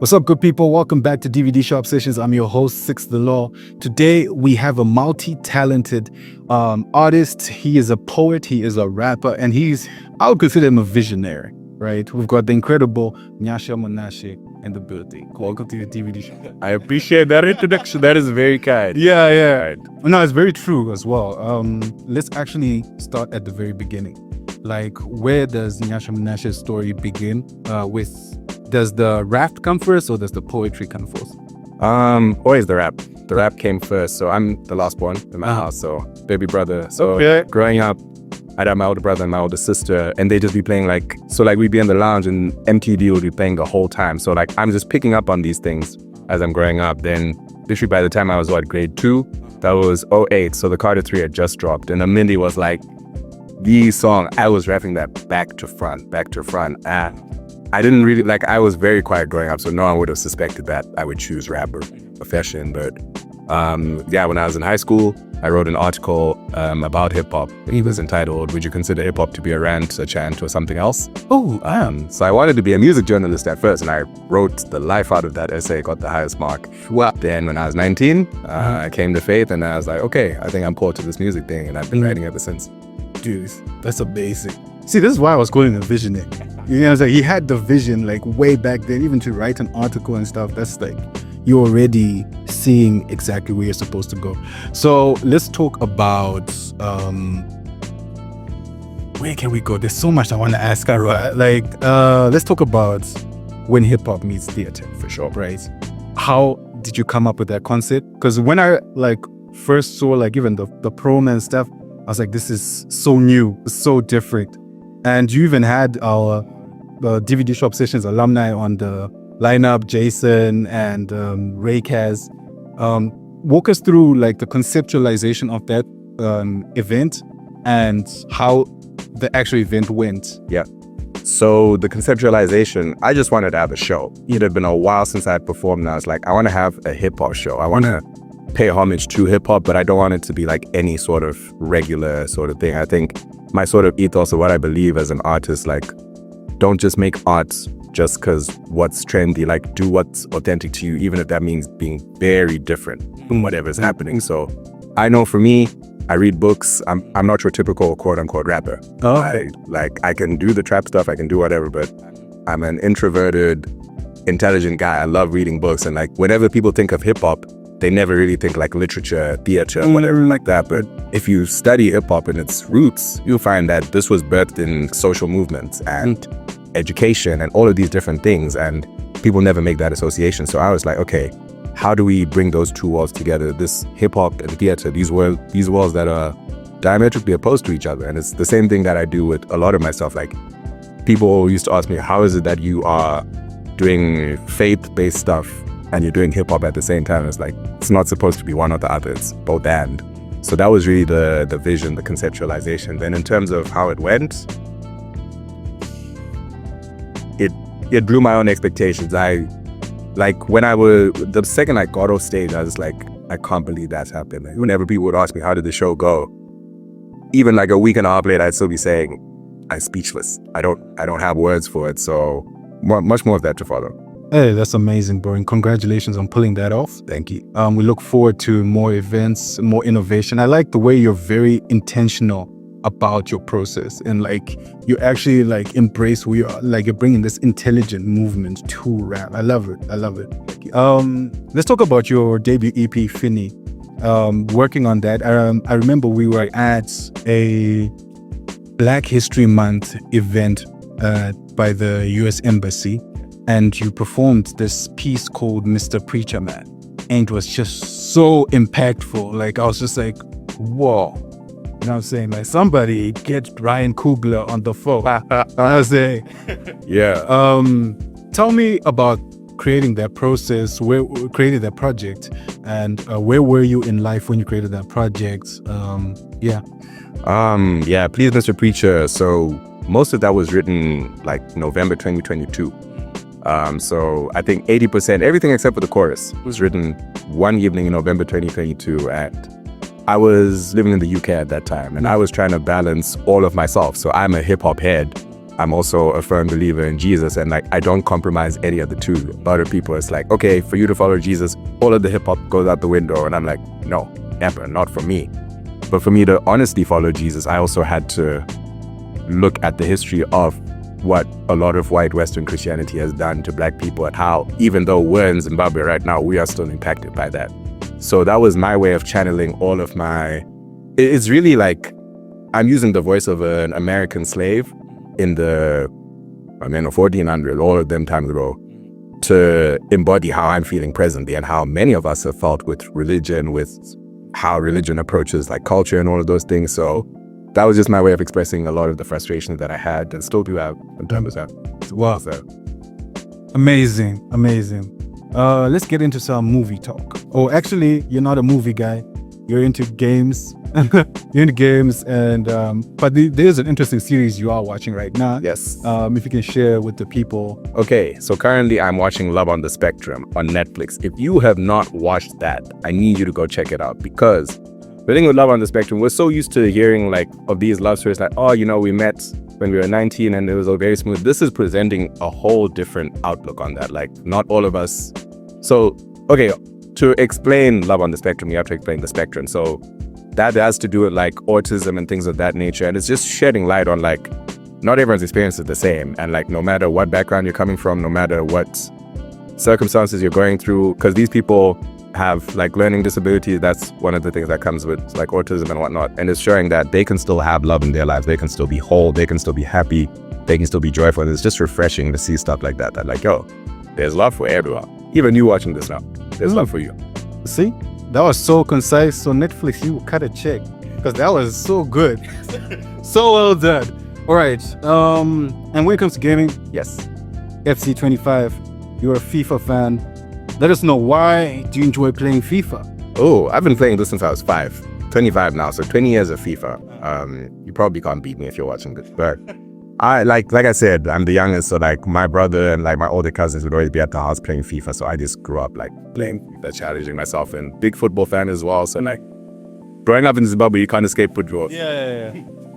What's up, good people? Welcome back to DVD Shop Sessions. I'm your host, Six the Law. Today, we have a multi-talented artist. He is a poet, he is a rapper, and I would consider him a visionary, right? We've got the incredible Nyasha Munashe in the building. Welcome to the DVD Shop. I appreciate that introduction. That is very kind. Yeah. No, it's very true as well. Let's actually start at the very beginning. Like, where does Nyasha Munashe's story begin Does the rap come first or does the poetry come first? Always the rap. The rap came first. So I'm the last born in my house. So baby brother. So growing up, I'd have my older brother and my older sister, and they'd just be playing we'd be in the lounge and MTV would be playing the whole time. So I'm just picking up on these things as I'm growing up. Then literally by the time I was grade 2, that was 2008. So the Carter 3 had just dropped, and Amindi was the song. I was rapping that back to front. I didn't really I was very quiet growing up, so no one would have suspected that I would choose rap or profession. But when I was in high school, I wrote an article about hip hop. It was entitled, "Would you consider hip hop to be a rant, a chant, or something else?" So I wanted to be a music journalist at first, and I wrote the life out of that essay, got the highest mark. Then when I was 19, I came to faith, and I was like, okay, I think I'm called to this music thing, and I've been writing ever since. Dude, that's amazing. See, this is why I was calling him a visionary. You know, he had the vision way back then, even to write an article and stuff. That's you're already seeing exactly where you're supposed to go. So let's talk about where can we go? There's so much I want to ask. Let's talk about when hip hop meets theater, for sure, right? How did you come up with that concept? Because when I first saw even the promo and stuff, I was like, this is so new, so different. And you even had our DVD Shop Sessions alumni on the lineup, Jason and Ray Kaz. Walk us through the conceptualization of that event and how the actual event went. Yeah. So the conceptualization, I just wanted to have a show. It had been a while since I had performed, and I was like, I want to have a hip hop show. I want to pay homage to hip hop, but I don't want it to be any sort of regular sort of thing. I think my sort of ethos of what I believe as an artist, don't just make art just because what's trendy, do what's authentic to you, even if that means being very different from whatever's happening. So I know for me, I read books. I'm not your typical quote unquote rapper. I can do the trap stuff, I can do whatever, but I'm an introverted, intelligent guy. I love reading books, and whenever people think of hip hop, they never really think theater, whatever like that. But if you study hip hop and its roots, you'll find that this was birthed in social movements and education and all of these different things, and people never make that association. So I was like, okay, how do we bring those two worlds together? This hip hop and theater, these worlds that are diametrically opposed to each other. And it's the same thing that I do with a lot of my stuff. People used to ask me, how is it that you are doing faith-based stuff and you're doing hip hop at the same time? It's not supposed to be one or the other, it's both and. So that was really the vision, the conceptualization. Then in terms of how it went, it blew my own expectations. The second I got off stage, I was like, I can't believe that's happened. Whenever people would ask me, how did the show go? Even a week and a half later, I'd still be saying, I'm speechless. I don't have words for it. So much more of that to follow. Hey, that's amazing, bro. And congratulations on pulling that off. Thank you. We look forward to more events, more innovation. I like the way you're very intentional about your process, and you actually embrace who you are. You're bringing this intelligent movement to rap. I love it. Let's talk about your debut EP, Finny. Working on that. I remember we were at a Black History Month event by the US Embassy, and you performed this piece called Mr. Preacher Man, and it was just so impactful. I was just whoa. You know what I'm saying? Somebody get Ryan Coogler on the phone. I was saying. Yeah. Tell me about creating that process, where created that project, and where were you in life when you created that project? Please, Mr. Preacher. So most of that was written November 2022. So I think 80%, everything except for the chorus, was written one evening in November 2022. And I was living in the UK at that time, and I was trying to balance all of myself. So I'm a hip hop head. I'm also a firm believer in Jesus, and like I don't compromise any of the two. Other people, it's like, okay, for you to follow Jesus, all of the hip hop goes out the window, and I'm like, no, never, not for me. But for me to honestly follow Jesus, I also had to look at the history of what a lot of white Western Christianity has done to Black people, and how even though we're in Zimbabwe right now, we are still impacted by that. So that was my way of channeling all of my, it's really like I'm using the voice of an American slave in the 1400, all of them times ago, to embody how I'm feeling presently and how many of us have felt with religion, with how religion approaches like culture and all of those things. So that was just my way of expressing a lot of the frustrations that I had and still do have in terms of that. Wow. So. Amazing. Let's get into some movie talk. Oh, actually, you're not a movie guy. You're into games. You're into games, and but there's an interesting series you are watching right now. Yes. If you can share with the people. Okay, so currently I'm watching Love on the Spectrum on Netflix. If you have not watched that, I need you to go check it out, because the thing with Love on the Spectrum, we're so used to hearing like of these love stories like, oh, we met when we were 19 and it was all very smooth. This is presenting a whole different outlook on that. Like, not all of us. So, okay, to explain Love on the Spectrum, you have to explain the spectrum. So that has to do with like autism and things of that nature. And it's just shedding light on like, not everyone's experience is the same. And like, no matter what background you're coming from, no matter what circumstances you're going through, because these people have like learning disabilities. That's one of the things that comes with like autism and whatnot. And it's showing that they can still have love in their lives. They can still be whole. They can still be happy. They can still be joyful. And it's just refreshing to see stuff like that. That like, yo, there's love for everyone. Even you watching this now, there's love for you. See, that was so concise. So Netflix, you cut a check, because that was so good. So well done. All right. And when it comes to gaming, Yes. FC25, you're a FIFA fan. Let us know, why do you enjoy playing FIFA? Oh, I've been playing this since I was 25 now. So 20 years of FIFA. You probably can't beat me if you're watching this, but I like I said, I'm the youngest, so like my brother and like my older cousins would always be at the house playing FIFA. So I just grew up like playing FIFA, challenging myself, and big football fan as well. So like growing up in Zimbabwe, you can't escape football. Yeah.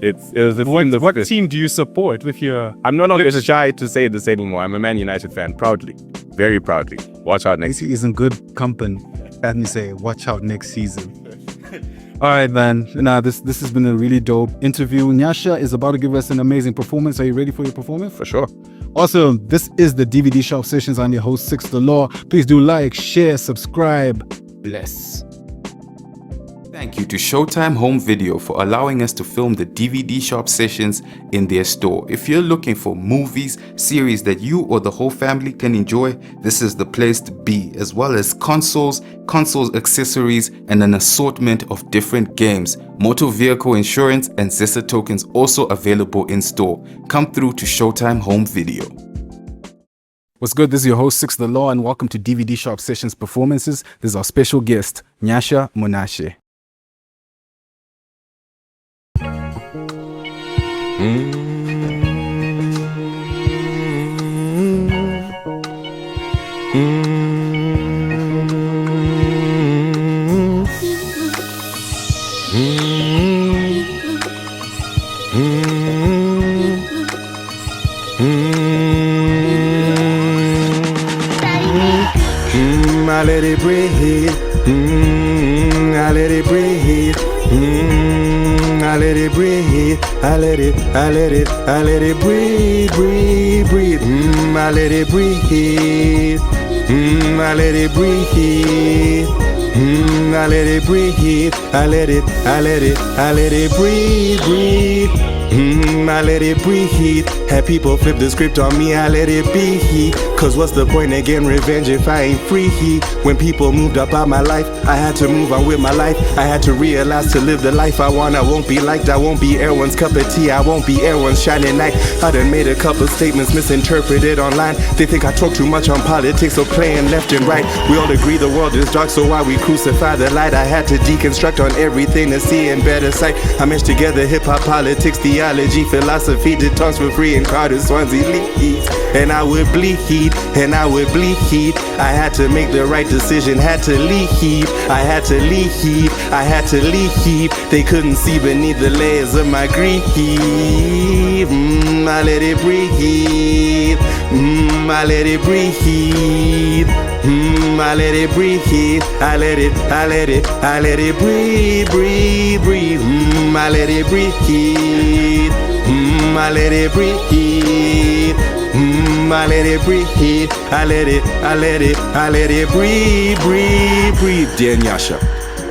It was the What team do you support with your... I'm no longer shy to say this anymore. I'm a Man United fan, proudly, very proudly. Watch out next Next season, good company. Let me say, watch out next season. All right, man. Nah, this has been a really dope interview. Nyasha is about to give us an amazing performance. Are you ready for your performance? for sure. Awesome. This is the DVD Shop Sessions. I'm your host, Six the Law. Please do like, share, subscribe. Bless. Thank you to Showtime Home Video for allowing us to film the DVD Shop Sessions in their store. If you're looking for movies, series that you or the whole family can enjoy, this is the place to be, as well as consoles, accessories, and an assortment of different games. Motor vehicle insurance and Zessa tokens also available in store. Come through to Showtime Home Video. What's good? This is your host, Six the Law, and welcome to DVD Shop Sessions Performances. This is our special guest, Nyasha Munashe. I let it breathe. I let it breathe. I let it breathe. I let it breathe, breathe. I let it breathe. I let it breathe. I let it breathe. I let it breathe. I let it breathe. Had people flip the script on me, I let it be. Cause what's the point of getting revenge if I ain't free? When people moved up out my life, I had to move on with my life. I had to realize to live the life I want, I won't be liked. I won't be everyone's cup of tea. I won't be everyone's shining light. I done made a couple statements misinterpreted online. They think I talk too much on politics or playing left and right. We all agree the world is dark, so why we crucify the light? I had to deconstruct on everything to see in better sight. I meshed together hip-hop, politics, the theology, philosophy, did talks for free in Carter Swansea Leeds. And I would bleed, and I would bleed. I had to make the right decision, had to leave. I had to leave, I had to leave. They couldn't see beneath the layers of my grief. I let it breathe. I let it breathe. I let it breathe. I let it breathe, breathe, breathe. I let it breathe. I let it breathe. I let it breathe. I let it breathe, breathe, breathe. Dear Nyasha,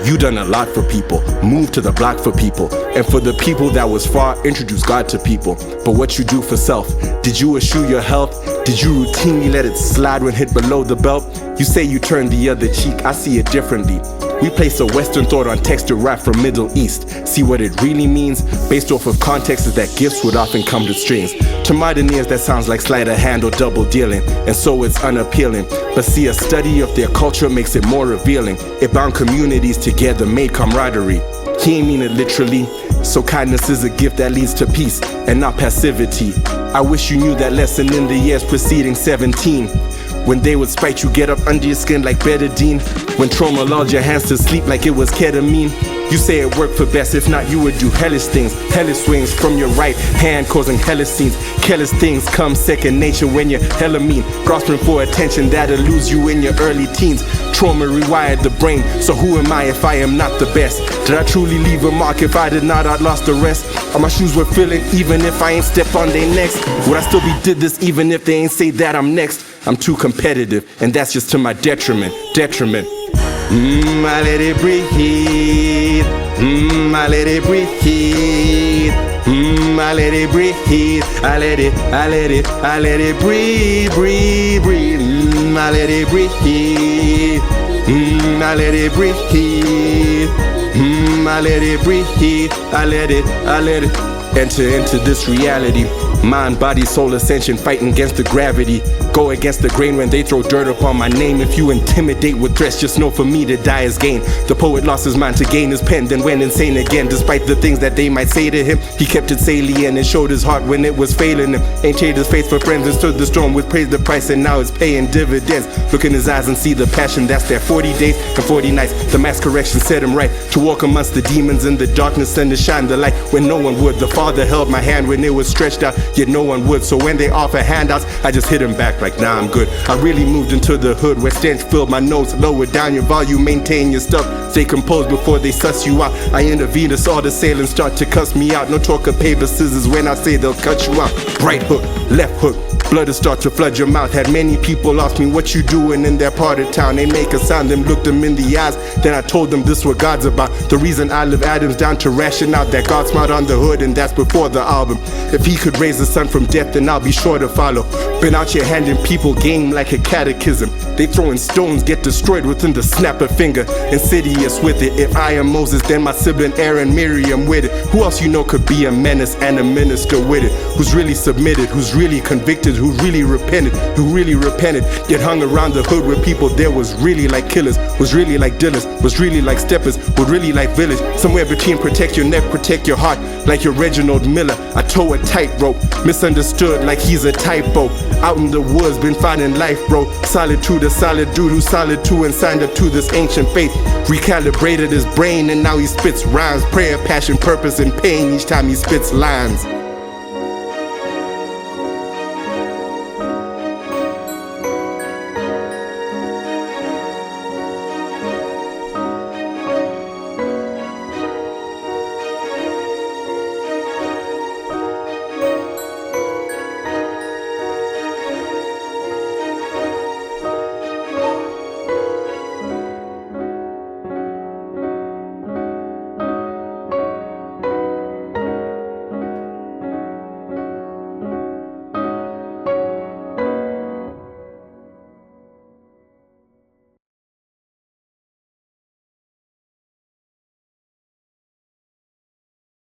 you done a lot for people, moved to the block for people, and for the people that was far, introduce God to people. But what you do for self, did you eschew your health? Did you routinely let it slide when hit below the belt? You say you turn the other cheek, I see it differently. We place a Western thought on texture rap from Middle East. See what it really means? Based off of context is that gifts would often come to strings. To modern ears that sounds like sleight of hand or double dealing, and so it's unappealing. But see, a study of their culture makes it more revealing. It bound communities together, made camaraderie. He ain't mean it literally. So kindness is a gift that leads to peace and not passivity. I wish you knew that lesson in the years preceding 17. When they would spite you, get up under your skin like betadine. When trauma lulled your hands to sleep like it was ketamine. You say it worked for best, if not you would do hellish things. Hellish swings from your right hand causing hellish scenes. Careless things come second nature when you're hella mean. Grasping for attention that'll lose you in your early teens. Trauma rewired the brain, so who am I if I am not the best? Did I truly leave a mark? If I did not, I'd lost the rest. Or my shoes were filling even if I ain't stepped on their necks. Would I still be did this even if they ain't say that I'm next? I'm too competitive, and that's just to my detriment. I let it breathe. I let it breathe. I let it breathe. I let it breathe, breathe, breathe. I let it breathe. I let it breathe. I let it breathe. I let it enter into this reality. Mind, body, soul, ascension, fighting against the gravity. Go against the grain when they throw dirt upon my name. If you intimidate with threats, just know for me to die is gain. The poet lost his mind to gain his pen, then went insane again. Despite the things that they might say to him, he kept it salient and showed his heart when it was failing him. Ain't traded his faith for friends and stood the storm with praise the price, and now it's paying dividends. Look in his eyes and see the passion that's there. 40 days and 40 nights, the mass correction set him right. To walk amongst the demons in the darkness and to shine the light when no one would. The Father held my hand when it was stretched out, yet no one would. So when they offer handouts, I just hit him back like, nah, I'm good. I really moved into the hood where stench filled my nose. Lower down your volume, maintain your stuff, stay composed before they suss you out. I NRVNA, saw the assailants start to cuss me out. No talk of paper scissors when I say they'll cut you out. Right hook, left hook, blood will start to flood your mouth. Had many people ask me what you doing in that part of town. They make a sound, then looked them in the eyes. Then I told them this what God's about. The reason I live Adams down to ration out that God's smart on the hood, and that's before the album. If he could raise the sun from death, then I'll be sure to follow. Been out here handing people game like a catechism. They throwing stones, get destroyed within the snap of finger. Insidious with it. If I am Moses, then my sibling Aaron, Miriam with it. Who else you know could be a menace and a minister with it? Who's really submitted, who's really convicted, who really repented, yet hung around the hood with people there was really like killers, was really like dealers, was really like steppers, were really like village. Somewhere between protect your neck, protect your heart, like your Reginald Miller. I tow a tightrope, misunderstood like he's a typo. Out in the woods, been finding life, bro. Solid to the solid dude who's solid too and signed up to this ancient faith. Recalibrated his brain and now he spits rhymes, prayer, passion, purpose, and pain each time he spits lines.